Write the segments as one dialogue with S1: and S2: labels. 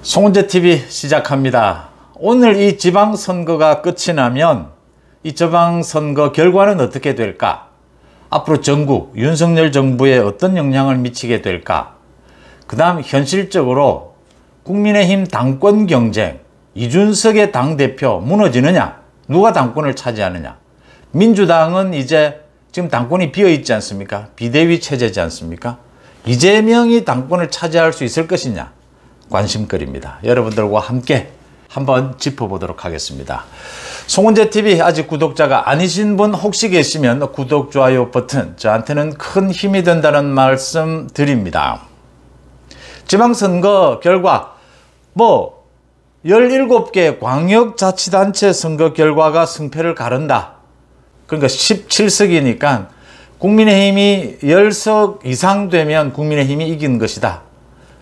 S1: 송은재TV 시작합니다. 오늘 이 지방선거가 끝이 나면 이 지방선거 결과는 어떻게 될까? 앞으로 전국 윤석열 정부에 어떤 영향을 미치게 될까? 그 다음 현실적으로 국민의힘 당권 경쟁, 이준석의 당대표 무너지느냐? 누가 당권을 차지하느냐? 민주당은 이제 지금 당권이 비어있지 않습니까? 비대위 체제지 않습니까? 이재명이 당권을 차지할 수 있을 것이냐? 관심거리입니다. 여러분들과 함께 한번 짚어보도록 하겠습니다. 송은재TV 아직 구독자가 아니신 분 혹시 계시면 구독, 좋아요 버튼 저한테는 큰 힘이 된다는 말씀 드립니다. 지방선거 결과 17개 광역자치단체 선거 결과가 승패를 가른다. 그러니까 17석이니까 국민의힘이 10석 이상 되면 국민의힘이 이긴 것이다.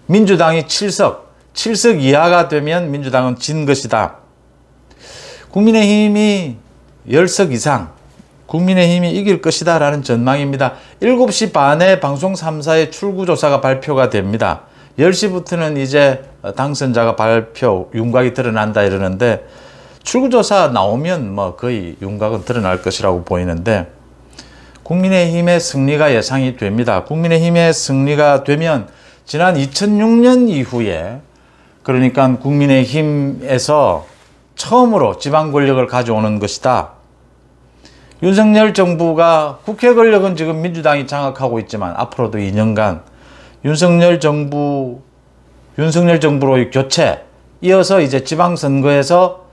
S1: 민주당이 7석 이하가 되면 민주당은 진 것이다. 국민의힘이 10석 이상 국민의힘이 이길 것이다 라는 전망입니다. 7시 반에 방송 3사의 출구조사가 발표가 됩니다. 10시부터는 이제 당선자가 발표, 윤곽이 드러난다 이러는데 출구조사 나오면 거의 윤곽은 드러날 것이라고 보이는데 국민의힘의 승리가 예상이 됩니다. 국민의힘의 승리가 되면 지난 2006년 이후에 그러니까 국민의힘에서 처음으로 지방 권력을 가져오는 것이다. 윤석열 정부가 국회 권력은 지금 민주당이 장악하고 있지만 앞으로도 2년간 윤석열 정부로의 교체, 이어서 이제 지방선거에서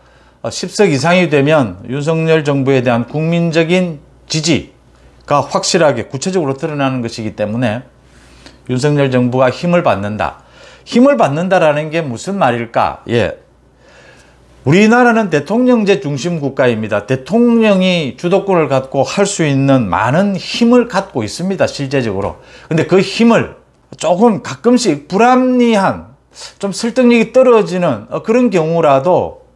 S1: 10석 이상이 되면 윤석열 정부에 대한 국민적인 지지가 확실하게 구체적으로 드러나는 것이기 때문에 윤석열 정부가 힘을 받는다. 힘을 받는다라는 게 무슨 말일까? 우리나라는 대통령제 중심 국가입니다. 대통령이 주도권을 갖고 할 수 있는 많은 힘을 갖고 있습니다. 실제적으로. 근데 그 힘을 조금 가끔씩 불합리한, 좀 설득력이 떨어지는 그런 경우라도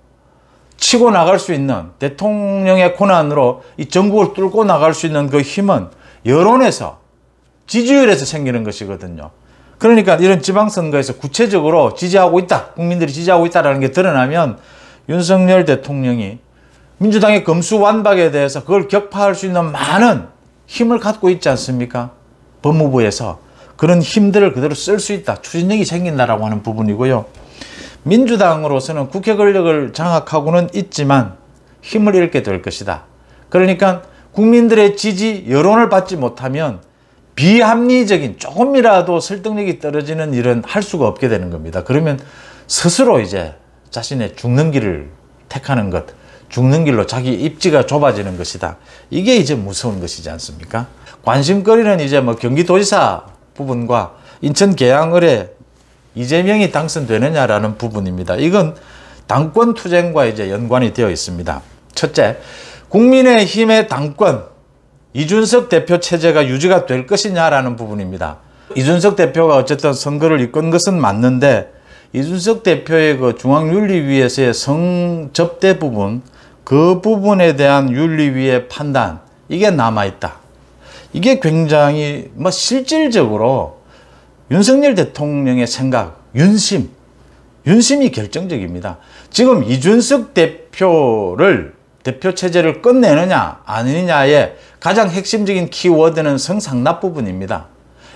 S1: 치고 나갈 수 있는 대통령의 권한으로 이 전국을 뚫고 나갈 수 있는 그 힘은 여론에서, 지지율에서 생기는 것이거든요. 그러니까 이런 지방선거에서 구체적으로 지지하고 있다, 국민들이 지지하고 있다는 게 드러나면 윤석열 대통령이 민주당의 검수완박에 대해서 그걸 격파할 수 있는 많은 힘을 갖고 있지 않습니까? 법무부에서 그런 힘들을 그대로 쓸 수 있다, 추진력이 생긴다라고 하는 부분이고요. 민주당으로서는 국회 권력을 장악하고는 있지만 힘을 잃게 될 것이다. 그러니까 국민들의 지지, 여론을 받지 못하면 비합리적인, 조금이라도 설득력이 떨어지는 일은 할 수가 없게 되는 겁니다. 그러면 스스로 이제 자신의 죽는 길을 택하는 것, 죽는 길로 자기 입지가 좁아지는 것이다. 이게 이제 무서운 것이지 않습니까? 관심거리는 이제 경기도지사 부분과 인천 계양을에 이재명이 당선되느냐라는 부분입니다. 이건 당권 투쟁과 이제 연관이 되어 있습니다. 첫째, 국민의힘의 당권, 이준석 대표 체제가 유지가 될 것이냐라는 부분입니다. 이준석 대표가 어쨌든 선거를 이끈 것은 맞는데 이준석 대표의 그 중앙윤리위에서의 성접대 부분, 그 부분에 대한 윤리위의 판단, 이게 남아있다. 이게 굉장히 실질적으로 윤석열 대통령의 생각, 윤심이 결정적입니다. 지금 이준석 대표 체제를 끝내느냐 아니느냐의 가장 핵심적인 키워드는 성상납 부분입니다.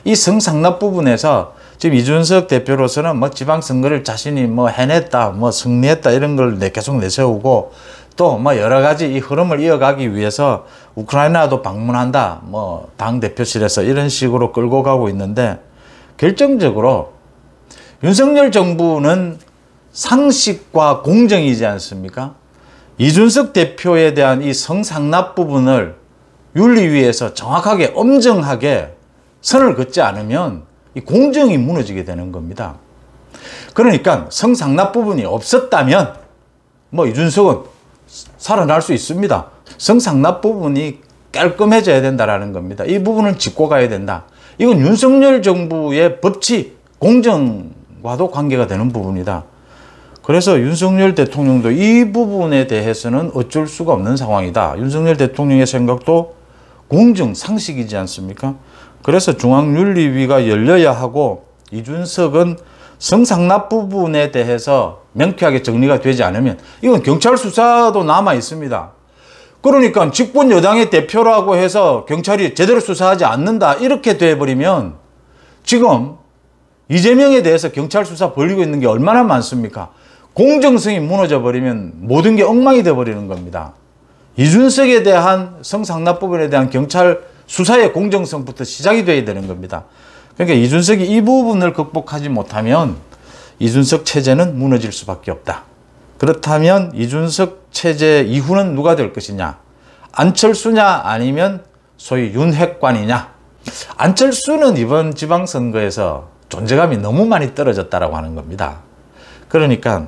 S1: 이 성상납 부분에서 지금 이준석 대표로서는 지방선거를 자신이 해냈다, 승리했다 이런 걸 계속 내세우고 또 여러 가지 이 흐름을 이어가기 위해서 우크라이나도 방문한다, 당 대표실에서 이런 식으로 끌고 가고 있는데 결정적으로 윤석열 정부는 상식과 공정이지 않습니까? 이준석 대표에 대한 이 성상납 부분을 윤리위에서 정확하게 엄정하게 선을 긋지 않으면 이 공정이 무너지게 되는 겁니다. 그러니까 성상납 부분이 없었다면 이준석은 살아날 수 있습니다. 성상납 부분이 깔끔해져야 된다는 겁니다. 이 부분을 짚고 가야 된다. 이건 윤석열 정부의 법치, 공정과도 관계가 되는 부분이다. 그래서 윤석열 대통령도 이 부분에 대해서는 어쩔 수가 없는 상황이다. 윤석열 대통령의 생각도 공정, 상식이지 않습니까? 그래서 중앙윤리위가 열려야 하고 이준석은 성상납 부분에 대해서 명쾌하게 정리가 되지 않으면 이건 경찰 수사도 남아 있습니다. 그러니까 집권 여당의 대표라고 해서 경찰이 제대로 수사하지 않는다 이렇게 돼버리면 지금 이재명에 대해서 경찰 수사 벌이고 있는 게 얼마나 많습니까? 공정성이 무너져 버리면 모든 게 엉망이 돼버리는 겁니다. 이준석에 대한 성상납 부분에 대한 경찰 수사의 공정성부터 시작이 돼야 되는 겁니다. 그러니까 이준석이 이 부분을 극복하지 못하면 이준석 체제는 무너질 수밖에 없다. 그렇다면 이준석 체제 이후는 누가 될 것이냐? 안철수냐 아니면 소위 윤핵관이냐? 안철수는 이번 지방선거에서 존재감이 너무 많이 떨어졌다라고 하는 겁니다. 그러니까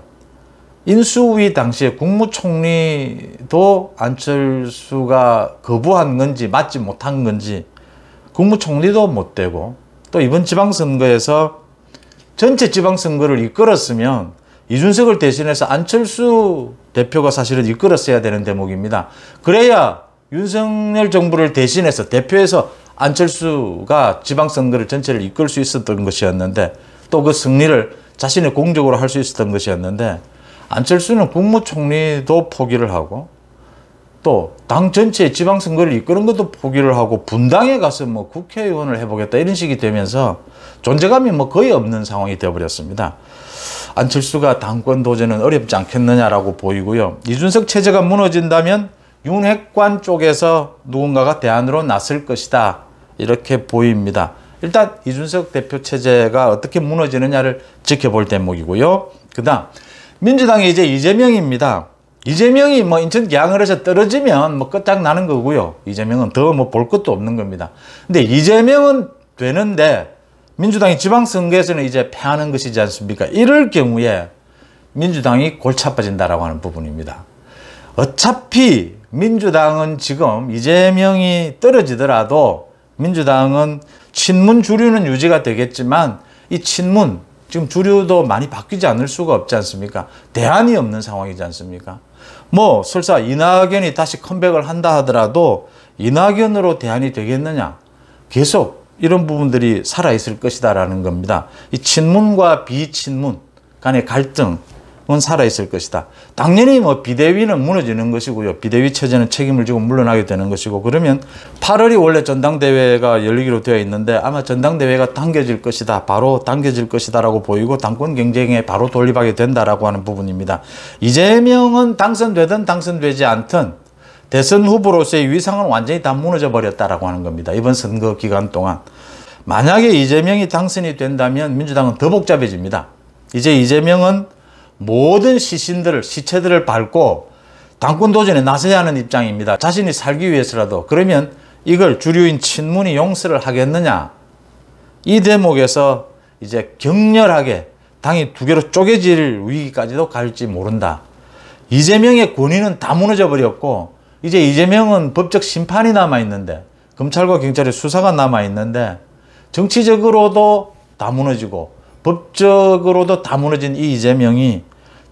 S1: 인수위 당시에 국무총리도 안철수가 거부한 건지 맞지 못한 건지 국무총리도 못 되고 또 이번 지방선거에서 전체 지방선거를 이끌었으면 이준석을 대신해서 안철수 대표가 사실은 이끌었어야 되는 대목입니다. 그래야 윤석열 정부를 대신해서 대표해서 안철수가 지방선거를 전체를 이끌 수 있었던 것이었는데 또 그 승리를 자신의 공적으로 할 수 있었던 것이었는데 안철수는 국무총리도 포기를 하고 또 당 전체의 지방선거를 이끄는 것도 포기를 하고 분당에 가서 뭐 국회의원을 해보겠다 이런 식이 되면서 존재감이 뭐 거의 없는 상황이 되어버렸습니다. 안철수가 당권 도전은 어렵지 않겠느냐라고 보이고요. 이준석 체제가 무너진다면 윤핵관 쪽에서 누군가가 대안으로 나설 것이다 이렇게 보입니다. 일단 이준석 대표 체제가 어떻게 무너지느냐를 지켜볼 대목이고요. 그 다음 민주당의 이제 이재명입니다. 이재명이 뭐 인천 계양을에서 떨어지면 뭐 끝장나는 거고요. 이재명은 더 뭐 볼 것도 없는 겁니다. 근데 이재명은 되는데 민주당이 지방선거에서는 이제 패하는 것이지 않습니까? 이럴 경우에 민주당이 골치 아파진다라고 하는 부분입니다. 어차피 민주당은 지금 이재명이 떨어지더라도 민주당은 친문 주류는 유지가 되겠지만 이 친문 지금 주류도 많이 바뀌지 않을 수가 없지 않습니까? 대안이 없는 상황이지 않습니까? 뭐 설사 이낙연이 다시 컴백을 한다 하더라도 이낙연으로 대안이 되겠느냐? 계속 이런 부분들이 살아있을 것이다라는 겁니다. 이 친문과 비친문 간의 갈등은 살아있을 것이다. 당연히 뭐 비대위는 무너지는 것이고요. 비대위 체제는 책임을 지고 물러나게 되는 것이고 그러면 8월이 원래 전당대회가 열리기로 되어 있는데 아마 전당대회가 당겨질 것이다. 바로 당겨질 것이다라고 보이고 당권 경쟁에 바로 돌입하게 된다라고 하는 부분입니다. 이재명은 당선되든 당선되지 않든 대선 후보로서의 위상은 완전히 다 무너져 버렸다라고 하는 겁니다. 이번 선거 기간 동안. 만약에 이재명이 당선이 된다면 민주당은 더 복잡해집니다. 이제 이재명은 모든 시체들을 밟고 당권 도전에 나서야 하는 입장입니다. 자신이 살기 위해서라도. 그러면 이걸 주류인 친문이 용서를 하겠느냐? 이 대목에서 이제 격렬하게 당이 두 개로 쪼개질 위기까지도 갈지 모른다. 이재명의 권위는 다 무너져 버렸고 이제 이재명은 법적 심판이 남아있는데 검찰과 경찰의 수사가 남아있는데 정치적으로도 다 무너지고 법적으로도 다 무너진 이 이재명이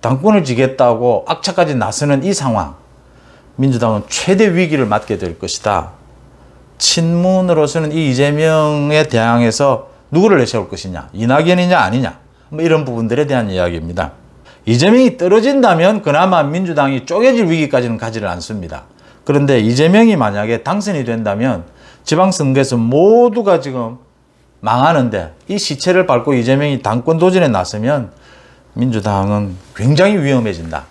S1: 당권을 지겠다고 악착까지 나서는 이 상황 민주당은 최대 위기를 맞게 될 것이다. 친문으로서는 이 이재명에 대항해서 누구를 내세울 것이냐 이낙연이냐 아니냐 뭐 이런 부분들에 대한 이야기입니다. 이재명이 떨어진다면 그나마 민주당이 쪼개질 위기까지는 가지를 않습니다. 그런데 이재명이 만약에 당선이 된다면 지방선거에서 모두가 지금 망하는데 이 시체를 밟고 이재명이 당권 도전에 나서면 민주당은 굉장히 위험해진다.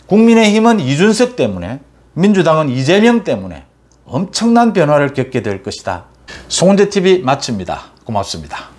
S1: 국민의힘은 이준석 때문에 민주당은 이재명 때문에 엄청난 변화를 겪게 될 것이다. 송은재TV 마칩니다. 고맙습니다.